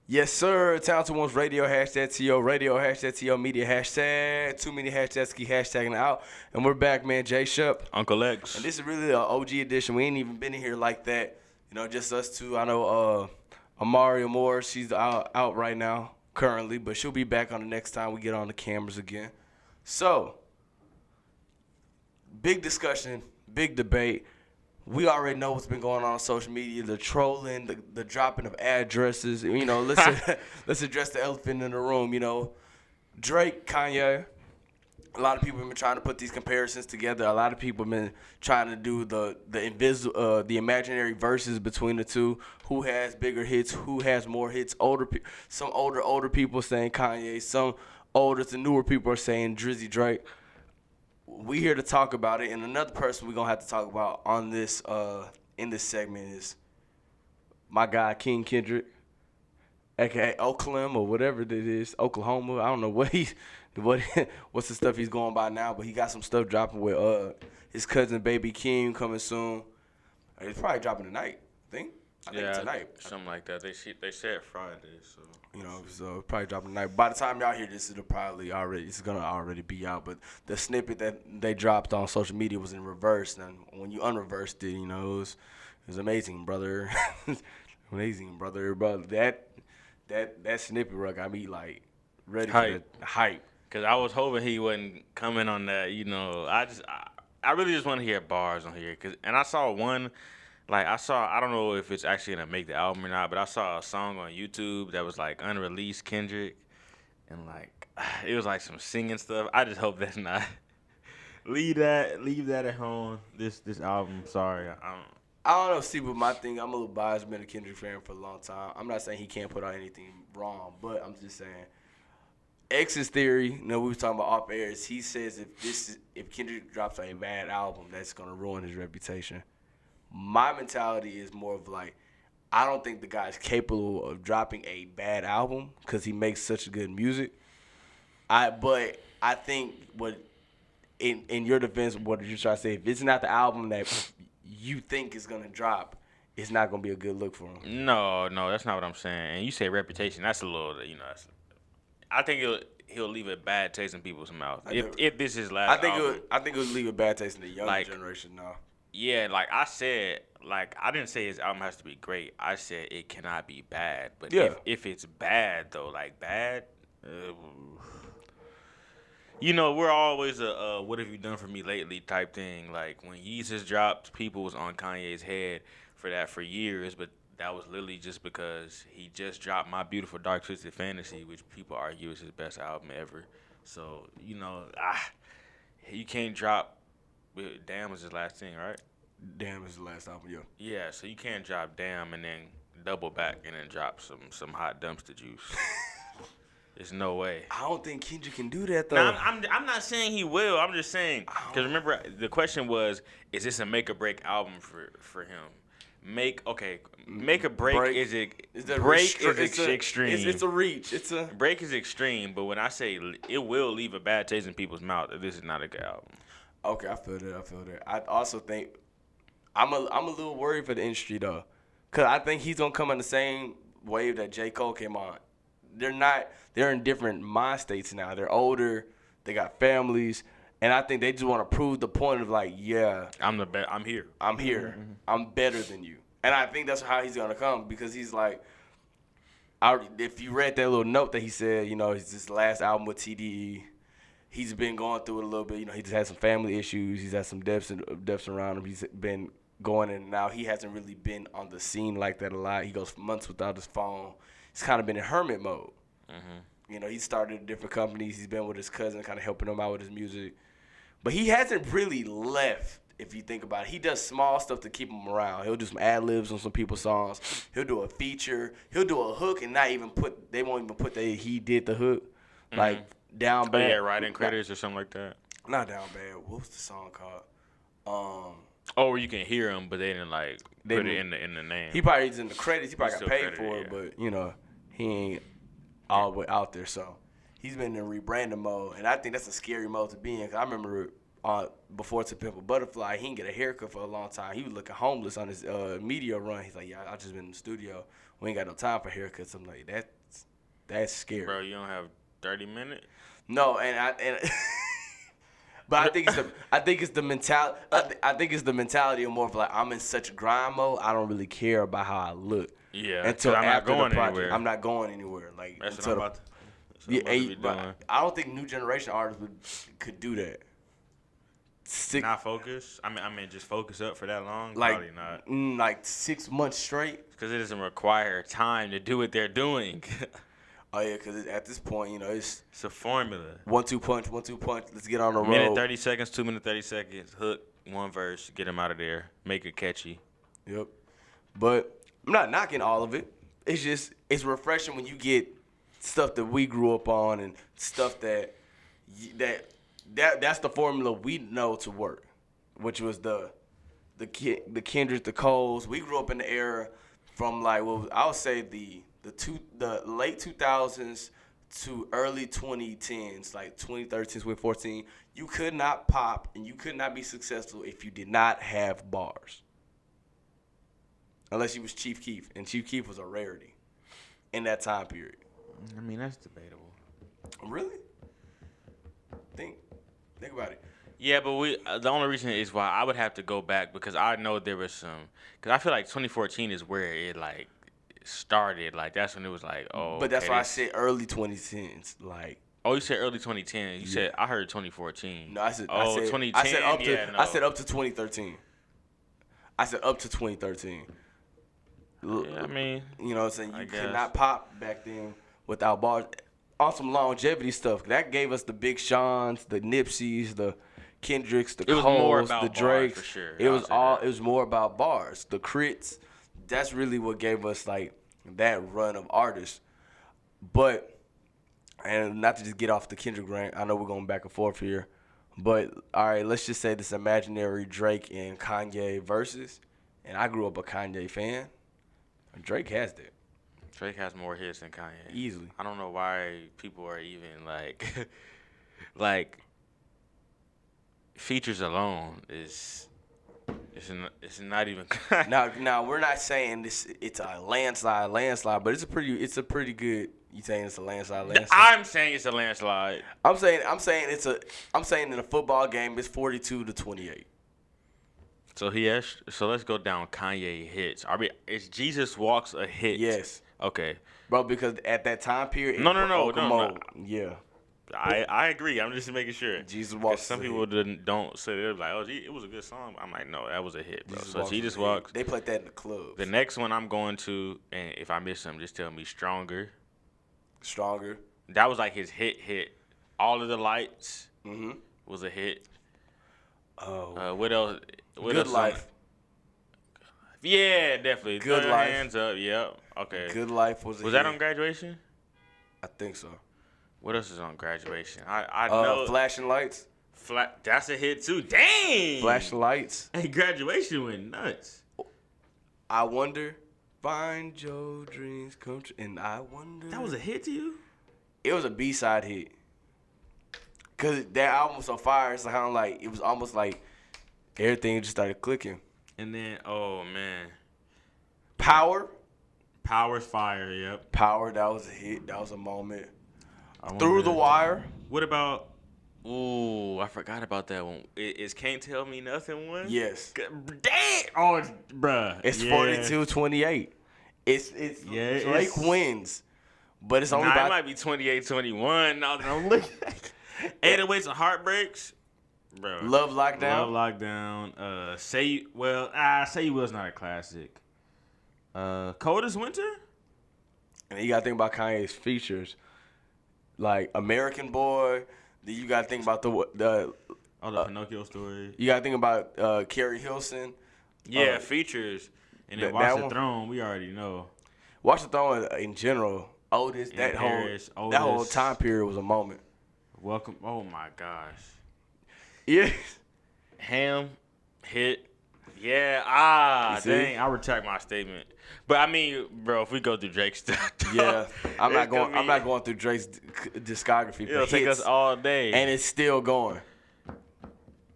Yes, sir. Talented Ones Radio, hashtag TOradio, hashtag TO Media, hashtag too many hashtags keep hashtagging out. And we're back, man. Jay Shep. Uncle X. And this is really an OG edition. We ain't even been in here like that. You know, just us two. I know Amaria Moore, she's out right now currently, but she'll be back on the next time we get on the cameras again. So, big discussion, big debate. We already know what's been going on social media, the trolling, the dropping of addresses. You know, let's address the elephant in the room. You know, Drake, Kanye. A lot of people have been trying to put these comparisons together. A lot of people have been trying to do the imaginary verses between the two. Who has bigger hits? Who has more hits? Some older people saying Kanye. Some older to newer people are saying Drizzy Drake. We here to talk about it, and another person we're gonna have to talk about on this in this segment is my guy King Kendrick, aka Oakland or whatever it is, Oklahoma. I don't know what's the stuff he's going by now, but he got some stuff dropping with his cousin Baby Keem coming soon. It's probably dropping tonight, I think tonight. Something like that. They said Friday, so So probably dropping tonight. By the time y'all hear this, it's gonna already be out. But the snippet that they dropped on social media was in reverse, and when you unreversed it, it was amazing, brother. Amazing, brother. But that snippet got me like ready for the hype. Cause I was hoping he wasn't coming on that. I really just want to hear bars on here. And I saw one. I don't know if it's actually going to make the album or not, but I saw a song on YouTube that was, unreleased Kendrick. And, it was, some singing stuff. I just hope that's not. Leave that at home, this album. Sorry. I don't know, see, but my thing, I'm a little biased, been a Kendrick fan for a long time. I'm not saying he can't put out anything wrong, but I'm just saying. X's theory, we were talking about off air, is he says if Kendrick drops a bad album, that's going to ruin his reputation. My mentality is more of I don't think the guy's capable of dropping a bad album because he makes such good music. But I think in your defense, what did you try to say? If it's not the album that you think is gonna drop, it's not gonna be a good look for him. No, that's not what I'm saying. And you say reputation, that's a little, I think he'll leave a bad taste in people's mouth if this is his last album. I think it would leave a bad taste in the younger generation now. Yeah, I said, I didn't say his album has to be great. I said it cannot be bad. But if it's bad, though, bad, we're always a what have you done for me lately type thing. When Yeezus dropped, people was on Kanye's head for that for years, but that was literally just because he just dropped My Beautiful Dark Twisted Fantasy, which people argue is his best album ever. So, you can't drop. Damn was his last thing, right? Damn is the last album, yeah. Yeah, so you can't drop Damn and then double back and then drop some hot dumpster juice. There's no way. I don't think Kendrick can do that, though. Now, I'm not saying he will. I'm just saying, because remember, the question was, is this a make or break album for him? Make or break is extreme. It's a reach. Break is extreme, but when I say it will leave a bad taste in people's mouth, this is not a good album. Okay, I feel that. I also think I'm a little worried for the industry though, cause I think he's gonna come on the same wave that J. Cole came on. They're in different mind states now. They're older, they got families, and I think they just want to prove the point of I'm here. I'm here. Mm-hmm. I'm better than you, and I think that's how he's gonna come because he's if you read that little note that he said, it's his last album with TDE. He's been going through it a little bit. He just had some family issues. He's had some deaths around him. He's been going in and out. He hasn't really been on the scene like that a lot. He goes months without his phone. He's kind of been in hermit mode. Mm-hmm. He started different companies. He's been with his cousin, kind of helping him out with his music. But he hasn't really left, if you think about it. He does small stuff to keep him around. He'll do some ad-libs on some people's songs. He'll do a feature. He'll do a hook and they won't even put he did the hook. Mm-hmm. Down Bad. Yeah, writing credits or something like that. Not Down Bad. What was the song called? Where you can hear him, but they didn't put it in the name. He probably is in the credits. He probably got paid credited, for it, but he ain't all the way out there. So he's been in rebranding mode, and I think that's a scary mode to be in. Cause I remember before To Pimp a Butterfly, he didn't get a haircut for a long time. He was looking homeless on his media run. He's like, yeah, I just been in the studio. We ain't got no time for haircuts. I'm like, that's scary. Bro, you don't have 30 minutes? No, but I think it's the mentality. I think it's the mentality of more of like, I'm in such grind mode. I don't really care about how I look. Yeah. Until I'm after not going the project, anywhere. I'm not going anywhere. Like That's what until I'm about to be but doing. I don't think new generation artists could do that. Not focus. I mean, just focus up for that long. Like, Probably not. Like 6 months straight. Because it doesn't require time to do what they're doing. Oh yeah, because at this point, it's a formula. 1-2 punch, 1-2 punch. Let's get on the road. Minute 30 seconds, 2 minute 30 seconds. Hook, one verse, get him out of there. Make it catchy. Yep. But I'm not knocking all of it. It's just it's refreshing when you get stuff that we grew up on and stuff that's the formula we know to work, which was the Kendrick, the Coles. We grew up in the era from like I would say the late 2000s to early 2010s, like 2013, 2014. You could not pop and you could not be successful if you did not have bars. Unless you was Chief Keef, and Chief Keef was a rarity in that time period. I mean, that's debatable. Really? Think about it. Yeah, but the only reason is why I would have to go back because I know there was some. Because I feel like 2014 is where it like started. Like that's when it was like, oh. But that's why I said early 2010s. Like. Oh, you said early 2010. You said I heard 2014. No, I said 2010. I said up to. Yeah, no. I said up to 2013. I said up to 2013. Yeah, I mean, you know what I'm saying? You could not pop back then without bars. On some longevity stuff. That gave us the Big Sean's, the Nipsey's, the Kendricks, the Coles, the Drakes. For sure. It was more about bars. The Crits. That's really what gave us like that run of artists. But and not to just get off the Kendrick rant, I know we're going back and forth here. But all right, let's just say this imaginary Drake and Kanye versus. And I grew up a Kanye fan. Drake has that. Drake has more hits than Kanye. Easily. I don't know why people are even like, like, features alone is, it's not even. Now we're not saying it's a landslide, but it's a pretty good. You saying it's a landslide? I'm saying it's a landslide. I'm saying in a football game it's 42-28. So So let's go down Kanye hits. Is Jesus Walks a hit? Yes. Okay. Bro, because at that time period. No. Yeah. I agree. I'm just making sure. Jesus Walks. Some people don't say they're like, oh, it was a good song. I'm like, no, that was a hit, bro. Jesus Walks. They played that in the clubs. The next one I'm going to, and if I miss something, just tell me Stronger. That was like his hit. All of the Lights was a hit. Oh. What else? Good Life. Yeah, definitely. Good Life. Hands up. Yep. Okay. Good Life was a hit. Was that on Graduation? I think so. What else is on Graduation? I know. Flashing Lights. That's a hit too. Dang. Flashing Lights. Hey, Graduation went nuts. I Wonder. Find your dreams come true. And I Wonder. That was a hit to you? It was a B-side hit. Because that album was so fire. It's like, it was almost like everything just started clicking. And then, oh, man. Power's fire, yep. Power, that was a hit. That was a moment. Through the Wire. What about, ooh, I forgot about that one. Is Can't Tell Me Nothing one? Yes. Damn! Oh, bruh. It's 42-28. It's Drake wins. But it's only it might be 28-21 now that I'm looking at it. 808s and Heartbreaks. Bro. Love Lockdown. Say You Will's not a classic. Coldest Winter? And you gotta think about Kanye's features. Like American Boy. Then you gotta think about the Pinocchio story. You gotta think about Carrie Hilson. Yeah, features. And then Watch the Throne, we already know. Watch the Throne in general. Otis, that whole time period was a moment. Welcome. Oh my gosh. Yeah. Ham hit. Yeah. Dang. I retract my statement. But I mean, bro, if we go through Drake's stuff, yeah, I'm not going through Drake's discography. It'll take us all day, and it's still going.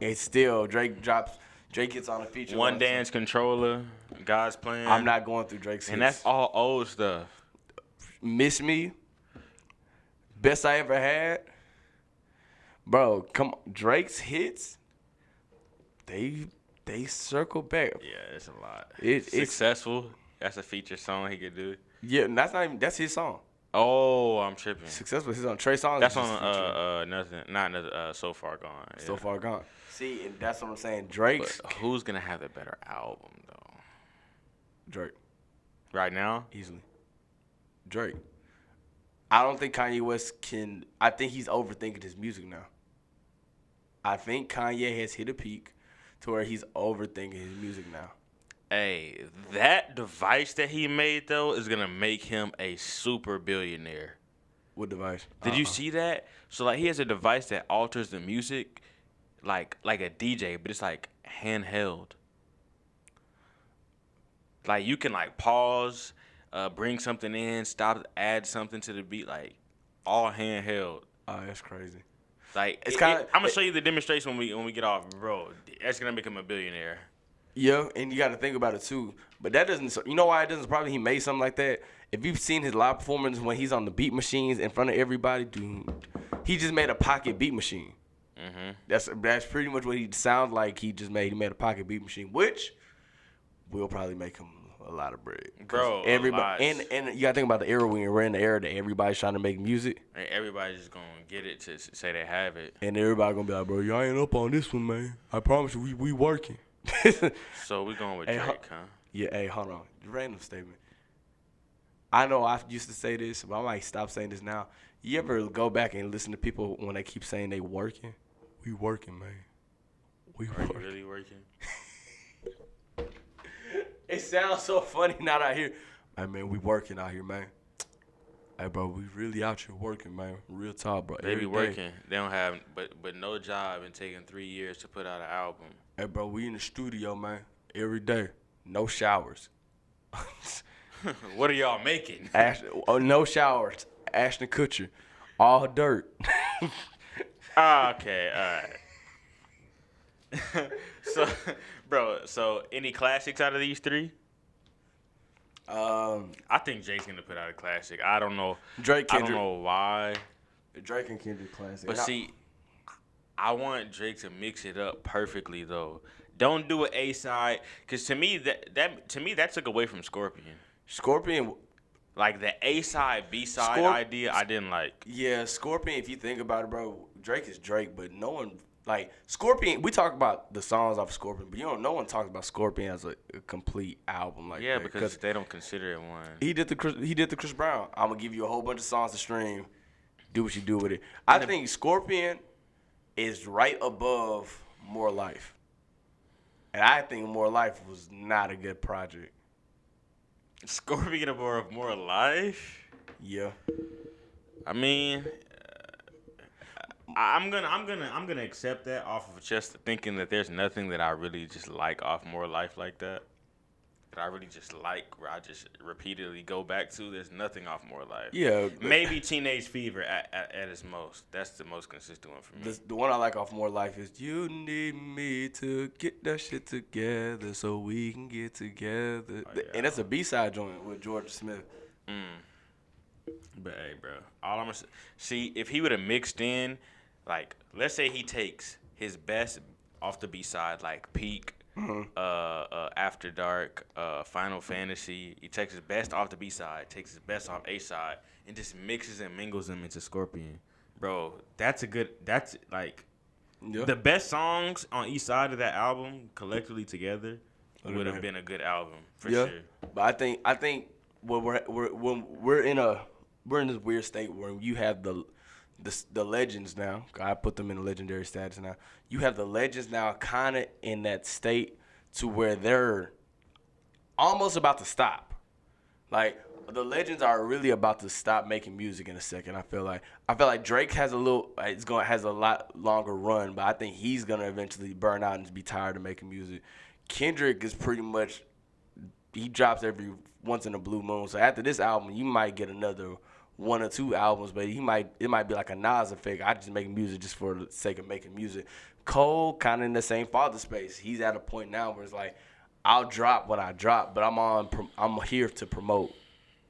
And still, Drake gets on a feature. One Dance Controller, God's Plan. I'm not going through Drake's hits. And that's all old stuff. Miss Me. Best I Ever Had. Bro, come on. Drake's hits, they circle back. Yeah, it's a lot. It's Successful. That's a feature song he could do. Yeah, and that's his song. Oh, I'm tripping. Successful. His on Trey Songz. That's on So Far Gone. Yeah. So Far Gone. See, and that's what I'm saying. Drake's. But who's gonna have the better album though? Drake. Right now? Easily. Drake. I don't think Kanye West can. I think he's overthinking his music now. I think Kanye has hit a peak to where he's overthinking his music now. Hey, that device that he made though is gonna make him a super billionaire. What device? Did you see that? So like he has a device that alters the music, like a DJ, but it's like handheld. Like you can like pause, bring something in, stop, add something to the beat, like all handheld. Oh, that's crazy. Like It's kinda- I'm gonna show you the demonstration when we get off, bro. That's gonna make him a billionaire. Yeah, and you got to think about it too. But that doesn't. You know why it doesn't? Probably he made something like that. If you've seen his live performance when he's on the beat machines in front of everybody, dude, he just made a pocket beat machine. Mm-hmm. That's pretty much what he sounds like. He made a pocket beat machine, which will probably make him a lot of bread. Bro, everybody and you got to think about the era when we're in the era that everybody's trying to make music, and everybody's just gonna get it to say they have it, and everybody gonna be like, bro, y'all ain't up on this one, man. I promise you, we working. So we going with Hey, Drake, huh? Yeah, hey, hold on. Random statement. I know I used to say this, but I might stop saying this now. You ever go back and listen to people when they keep saying they working? We working, man. We Are you working. really working? It sounds so funny now that I hear, hey, man, we working out here, man. Hey, bro, we really out here working, man. Real talk, bro. They Every be day. working. They don't have, but no job and taking 3 years to put out an album. Hey, bro, we in the studio, man. Every day. No showers. What are y'all making? No showers. Ashton Kutcher. All dirt. Okay, all right. So any classics out of these three? I think Drake's gonna put out a classic. I don't know. Drake, Kendrick. I don't know why. Drake and Kendrick classic. But see, I want Drake to mix it up perfectly though. Don't do an A side, cause to me that took away from Scorpion. Scorpion. Like the A side, B side idea, I didn't like. Yeah, Scorpion. If you think about it, bro, Drake is Drake, but no one like Scorpion. We talk about the songs off of Scorpion, but no one talks about Scorpion as a complete album like that. Because they don't consider it one. He did the Chris Brown. I'm gonna give you a whole bunch of songs to stream. Do what you do with it. I think Scorpion is right above More Life, and I think More Life was not a good project. Scorpion of More Life. Yeah. I mean, I'm gonna accept that off of just thinking that there's nothing that I really just like off More Life like that. That I really just like, where I just repeatedly go back to. There's nothing off More Life. Yeah. Maybe Teenage Fever at its most. That's the most consistent one for me. The one I like off More Life is "You need me to get that shit together so we can get together," and that's a B-side joint with George Smith. But hey, bro, all I'm gonna see if he would have mixed in, like, let's say he takes his best off the B-side, like Peak. After Dark, Final Fantasy. He takes his best off the B side, takes his best off A side, and just mixes and mingles them into Scorpion. Bro, that's like the best songs on each side of that album collectively together would have been a good album for sure. But I think when we're in this weird state where you have the legends now. I put them in a legendary status now. You have the legends now kind of in that state to where they're almost about to stop. Like, the legends are really about to stop making music in a second. I feel like Drake has a lot longer run, but I think he's gonna eventually burn out and be tired of making music. Kendrick is pretty much, he drops every once in a blue moon. So after this album, you might get another 1 or 2 albums, but it might be like a Nas effect. I just make music just for the sake of making music. Cole kind of in the same father space. He's at a point now where it's like, I'll drop what I drop, but I'm here to promote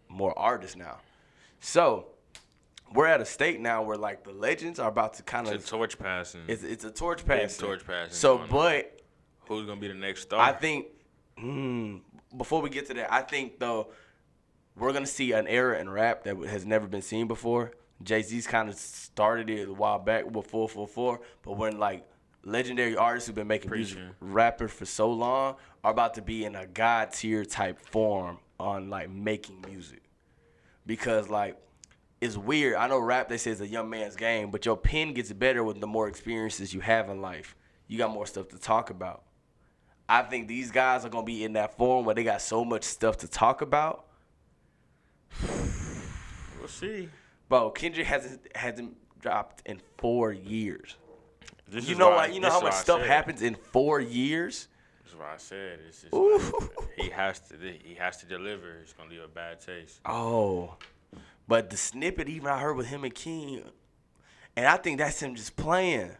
more artists now. So we're at a state now where like the legends are about to kind of It's a torch passing. It's a torch passing. Torch passing. So, but who's gonna be the next star? I think before we get to that, I think though we're gonna see an era in rap that has never been seen before. Jay-Z's kind of started it a while back with 444, but when like legendary artists who've been making music, rappers for so long, are about to be in a god tier type form on like making music, because like it's weird. I know rap, they say, is a young man's game, but your pen gets better with the more experiences you have in life. You got more stuff to talk about. I think these guys are gonna be in that form where they got so much stuff to talk about. We'll see. Bro, Kendrick hasn't dropped in 4 years. You know how much stuff happens in 4 years? That's what I said. It's just like, he has to deliver. It's gonna leave a bad taste. Oh. But the snippet even I heard with him and King, and I think that's him just playing.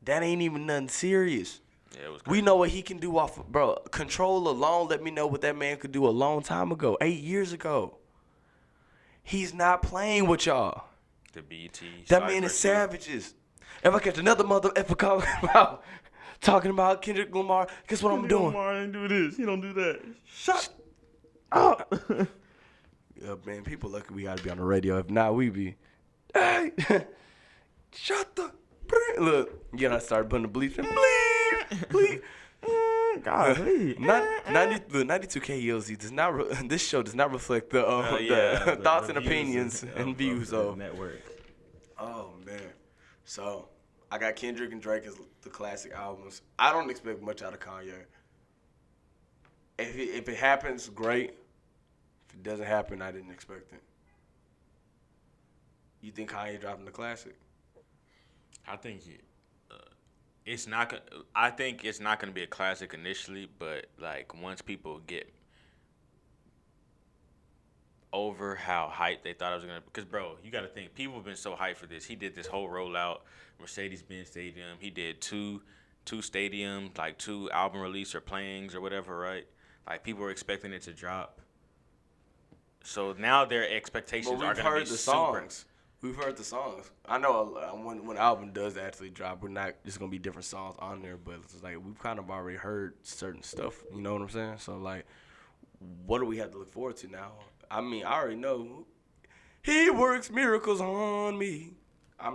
That ain't even nothing serious. Yeah, it was we know what he can do off of, bro. Control alone let me know what that man could do a long time ago, 8 years ago. He's not playing with y'all. The BET. That man is savages. If I catch another motherfucker talking about Kendrick Lamar, guess what I'm doing? Lamar didn't do this. He don't do that. Shut up. Yeah, man, people lucky we gotta be on the radio. If not, we be, hey, shut the, look, you know, start putting the bleep in, bleep. God, 92 KLZ does not. This show does not reflect the thoughts and opinions and views of network. Oh man, so I got Kendrick and Drake as the classic albums. I don't expect much out of Kanye. If it happens, great. If it doesn't happen, I didn't expect it. You think Kanye dropping the classic? I think it's not. I think it's not gonna be a classic initially, but like once people get over how hyped they thought it was gonna, because bro, you gotta think people have been so hyped for this. He did this whole rollout, Mercedes-Benz Stadium. He did two stadiums, like 2 album release or playings or whatever, right? Like people were expecting it to drop. So now their expectations are gonna be super. We've heard the songs. I know when an album does actually drop, we're not just gonna be different songs on there, but it's like we've kind of already heard certain stuff. You know what I'm saying? So like, what do we have to look forward to now? I mean, I already know he works miracles on me.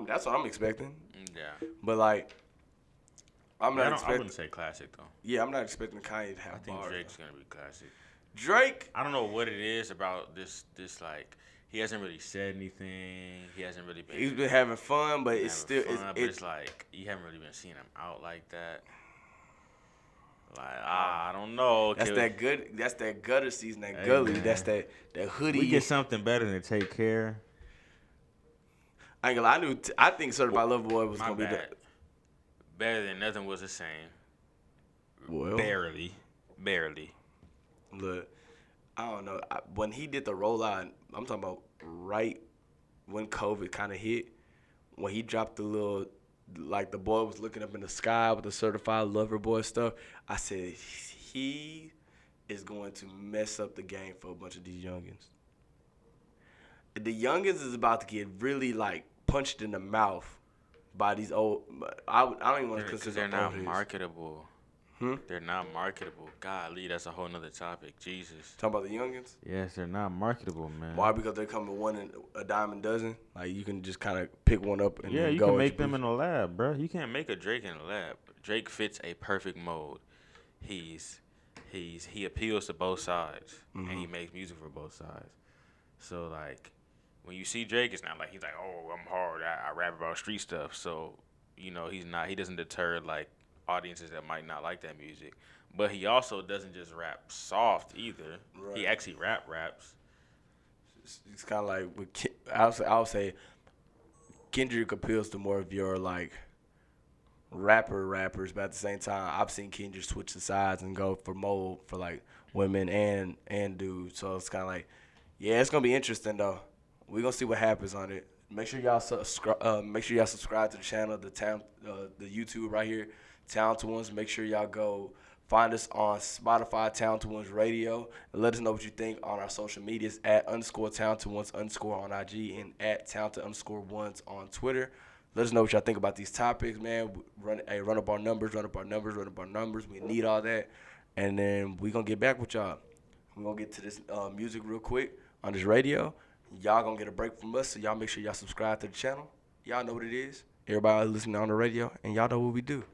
That's what I'm expecting. Yeah. But like, I wouldn't say classic though. Yeah, I'm not expecting Kanye to have. I think Drake's gonna be classic. Drake. I don't know what it is about this like. He hasn't really said anything. He hasn't really been. He's been having fun, but it's still. It's like you haven't really been seeing him out like that. Like I don't know. That's that good. That's that gutter season. That gully. Man. That's that hoodie. We get something better than Take Care. I ain't gonna lie. I think Certified Lover Boy was gonna be better than Nothing Was the Same. Well, barely. Look, I don't know. When he did the rollout, I'm talking about right when COVID kind of hit, when he dropped the little, like the boy was looking up in the sky with the Certified Lover Boy stuff, I said, he is going to mess up the game for a bunch of these youngins. The youngins is about to get really, like, punched in the mouth by these old, I don't even want to consider them they're not marketable. They're not marketable. Golly, that's a whole nother topic. Jesus. Talking about the youngins? Yes, they're not marketable, man. Why? Because they come in one in a dime a dozen. Like you can just kind of pick one up and yeah, you go can make them in a lab, bro. You can't make a Drake in a lab. Drake fits a perfect mold. He appeals to both sides, and he makes music for both sides. So like, when you see Drake, it's not like he's like, oh, I'm hard. I rap about street stuff. So he doesn't deter like audiences that might not like that music, but he also doesn't just rap soft either. Right. He actually raps. It's kind of like I'll say Kendrick appeals to more of your like rappers, but at the same time, I've seen Kendrick switch the sides and go for mode for like women and dudes. So it's kind of like, yeah, it's gonna be interesting though. We're gonna see what happens on it. Make sure y'all subscribe. Make sure y'all subscribe to the channel, the YouTube right here, Talented Ones. Make sure y'all go find us on Spotify, Talented Ones Radio, and let us know what you think on our social medias at _Talented Ones _ on IG and at Talented _Ones on Twitter. Let us know what y'all think about these topics, man. Run up our numbers. We need all that, and then we gonna get back with y'all. We're gonna get to this music real quick on this radio. Y'all gonna get a break from us, so y'all make sure y'all subscribe to the channel. Y'all know what it is. Everybody listening on the radio, and y'all know what we do.